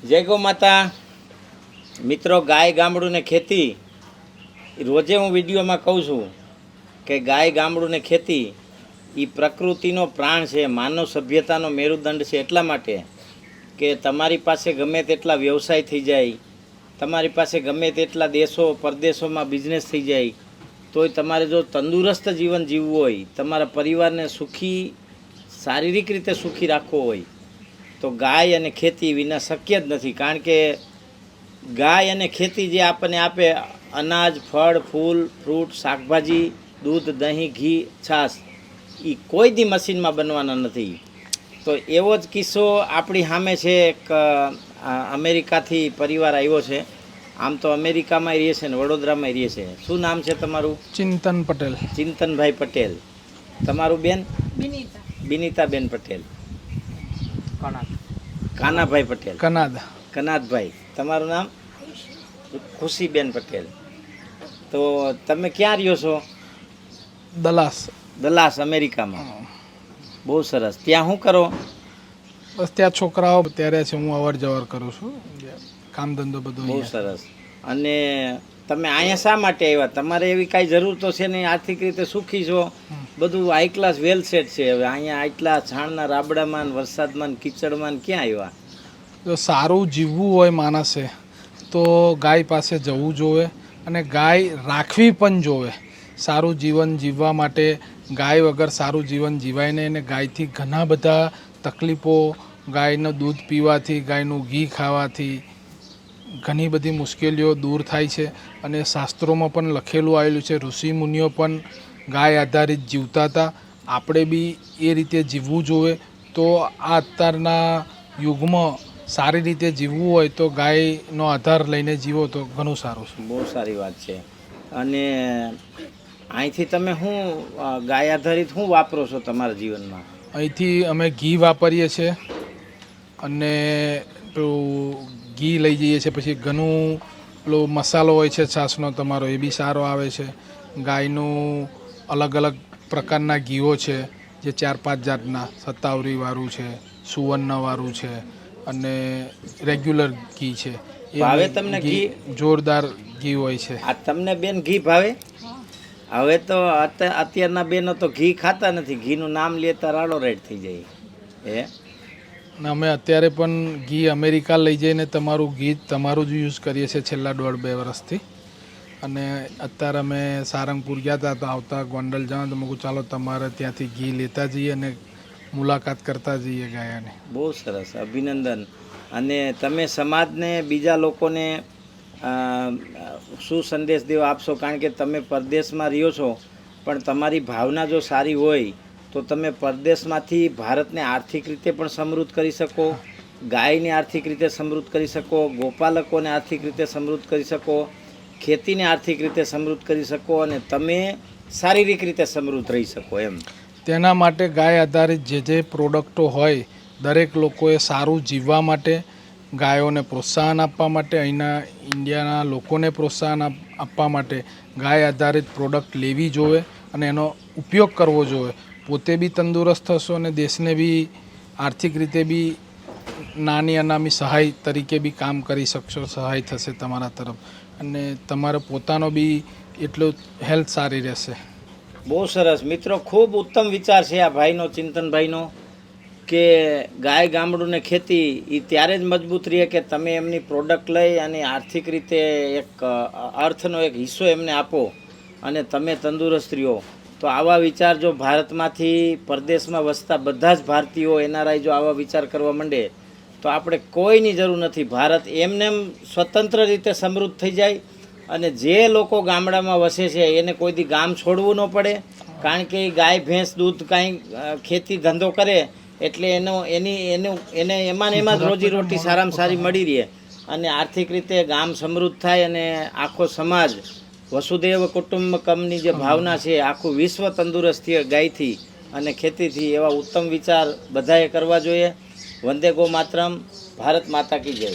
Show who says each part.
Speaker 1: જય ગૌ માતા મિત્રો, ગાય ગામડું ને ખેતી રોજે હું વિડીયોમાં કહું છું કે ગાય ગામડું ને ખેતી એ પ્રકૃતિનો પ્રાણ છે, માનવ સભ્યતાનો મેરુદંડ છે. એટલા માટે કે તમારી પાસે ગમે તેટલા વ્યવસાય થઈ જાય, તમારી પાસે ગમે તેટલા દેશો પરદેશોમાં બિઝનેસ થઈ જાય, તોય તમારે જો તંદુરસ્ત જીવન જીવવું હોય, તમારા પરિવારને સુખી શારીરિક રીતે સુખી રાખવો હોય તો ગાય અને ખેતી વિના શક્ય જ નથી. કારણ કે ગાય અને ખેતી જે આપણને આપે અનાજ, ફળ, ફૂલ, ફ્રૂટ, શાકભાજી, દૂધ, દહીં, ઘી, છાશ, એ કોઈ દી મશીનમાં બનવાના નથી. તો એવો જ કિસ્સો આપણી સામે છે. એક અમેરિકાથી પરિવાર આવ્યો છે. આમ તો અમેરિકામાં રહીએ છે ને વડોદરામાં રહીએ છે. શું નામ છે તમારું?
Speaker 2: ચિંતન પટેલ.
Speaker 1: ચિંતનભાઈ પટેલ. તમારું બેન? બિનિતાબેન પટેલ. કાનાભાઈ પટેલ. કનાદભાઈ. તમારું નામ? ખુશીબેન પટેલ. તો તમે ક્યાં રહ્યો છો? દલાસ અમેરિકામાં. બહુ સરસ. ત્યાં શું કરો?
Speaker 2: બસ ત્યાં છોકરાઓ ત્યારે છે, હું અવર જવર કરું છું, કામ ધંધો બધું.
Speaker 1: બહુ સરસ. અને તમે અહીંયા શા માટે આવ્યા? તમારે એવી કાંઈ જરૂર તો છે નહીં, આર્થિક રીતે સુખી છો, બધું હાઈ ક્લાસ વેલ સેટ છે. હવે અહીંયા આટલા છાણના રાબડામાં, વરસાદમાં, કીચડમાં ક્યાં આવ્યા?
Speaker 2: જો સારું જીવવું હોય માણસે તો ગાય પાસે જવું જોવે અને ગાય રાખવી પણ જોવે. સારું જીવન જીવવા માટે ગાય વગર સારું જીવન જીવાય નહીં. અને ગાયથી ઘણા બધા તકલીફો, ગાયનું દૂધ પીવાથી, ગાયનું ઘી ખાવાથી ઘણી બધી મુશ્કેલીઓ દૂર થાય છે. અને શાસ્ત્રોમાં પણ લખેલું આવેલું છે, ઋષિ મુનિઓ પણ ગાય આધારિત જીવતા હતા. આપણે બી એ રીતે જીવવું જોઈએ. તો આ અત્યારના યુગમાં સારી રીતે જીવવું હોય તો ગાયનો આધાર લઈને જીવો તો ઘણું સારું છે.
Speaker 1: બહુ સારી વાત છે. અને અહીંથી તમે શું ગાય આધારિત શું વાપરો છો તમારા જીવનમાં?
Speaker 2: અહીંથી અમે ઘી વાપરીએ છીએ અને પેલું ઘી લઈ જઈએ છીએ. પછી ઘણું પેલો મસાલો હોય છે છાશનો તમારો, એ બી સારો આવે છે. ગાયનું અલગ અલગ પ્રકારના ઘીઓ છે, જે 4-5 જાતના, સત્તાવરીવાળું છે, સુવર્ણવાળું છે અને રેગ્યુલર ઘી છે.
Speaker 1: ભાવે તમને ઘી?
Speaker 2: જોરદાર ઘી હોય છે.
Speaker 1: આ તમને બેન ઘી ભાવે? હવે તો અત્યારના બેનો તો ઘી ખાતા નથી. ઘીનું નામ લેતા રાડો રેડ થઈ જાય.
Speaker 2: અમે અત્યારે પણ ઘી અમેરિકા લઈ જઈને તમારું ઘી તમારું જ યુઝ કરીએ છીએ છેલ્લા 1.5-2 વર્ષથી. અને અત્યારે અમે સારંગપુર ગયા હતા, તો આવતા ગોંડલ જવાનું તો મેં ચાલો તમારે ત્યાંથી ઘી લેતા જઈએ અને મુલાકાત કરતા જઈએ ગાયાની. બહુ
Speaker 1: સરસ, અભિનંદન. અને તમે સમાજને, બીજા લોકોને શું સંદેશ દેવા આપશો? કારણ કે તમે પરદેશમાં રહ્યો છો, પણ તમારી ભાવના જો સારી હોય તો તમે પરદેશમાંથી ભારતને આર્થિક રીતે પણ સમૃદ્ધ કરી શકો, ગાયને આર્થિક રીતે સમૃદ્ધ કરી શકો, ગોપાલકોને આર્થિક રીતે સમૃદ્ધ કરી શકો, ખેતીને આર્થિક રીતે સમૃદ્ધ કરી શકો, અને તમે શારીરિક રીતે સમૃદ્ધ રહી શકો. એમ
Speaker 2: તેના માટે ગાય આધારિત જે પ્રોડક્ટો હોય, દરેક લોકોએ સારું જીવવા માટે, ગાયોને પ્રોત્સાહન આપવા માટે, અહીંના ઇન્ડિયાના લોકોને પ્રોત્સાહન આપવા માટે ગાય આધારિત પ્રોડક્ટ લેવી જોઈએ અને એનો ઉપયોગ કરવો જોઈએ. પોતે બી તંદુરસ્ત થશો અને દેશને બી આર્થિક રીતે બી નાની અનામી સહાય તરીકે બી કામ કરી શકશો. સહાય થશે તમારા તરફ અને તમારો પોતાનો બી એટલું હેલ્થ સારી રહેશે.
Speaker 1: બહુ સરસ મિત્રો, ખૂબ ઉત્તમ વિચાર છે આ ભાઈનો, ચિંતનભાઈનો, કે ગાય ગામડું ને ખેતી એ ત્યારે જ મજબૂત રહે કે તમે એમની પ્રોડક્ટ લઈ અને આર્થિક રીતે એક અર્થનો એક હિસ્સો એમને આપો અને તમે તંદુરસ્ત રહ્યો. તો આવા વિચાર જો ભારતમાંથી પરદેશમાં વસતા બધા જ ભારતીયો, એનઆરઆઈ જો આવા વિચાર કરવા માંડે તો આપણે કોઈની જરૂર નથી. ભારત એમને સ્વતંત્ર રીતે સમૃદ્ધ થઈ જાય. અને જે લોકો ગામડામાં વસે છે એને કોઈ દી ગામ છોડવું ન પડે. કારણ કે ગાય ભેંસ દૂધ કાંઈ ખેતી ધંધો કરે એટલે એને એમાં જ રોજીરોટી સારામાં સારી મળી રહે અને આર્થિક રીતે ગામ સમૃદ્ધ થાય અને આખો સમાજ વસુદેવ કુટુંબકમની જે ભાવના છે, આખું વિશ્વ તંદુરસ્ત ગાયથી અને ખેતીથી. એવા ઉત્તમ વિચાર બધાએ કરવા જોઈએ. વંદે ગો માતરમ. ભારત માતા કી જય.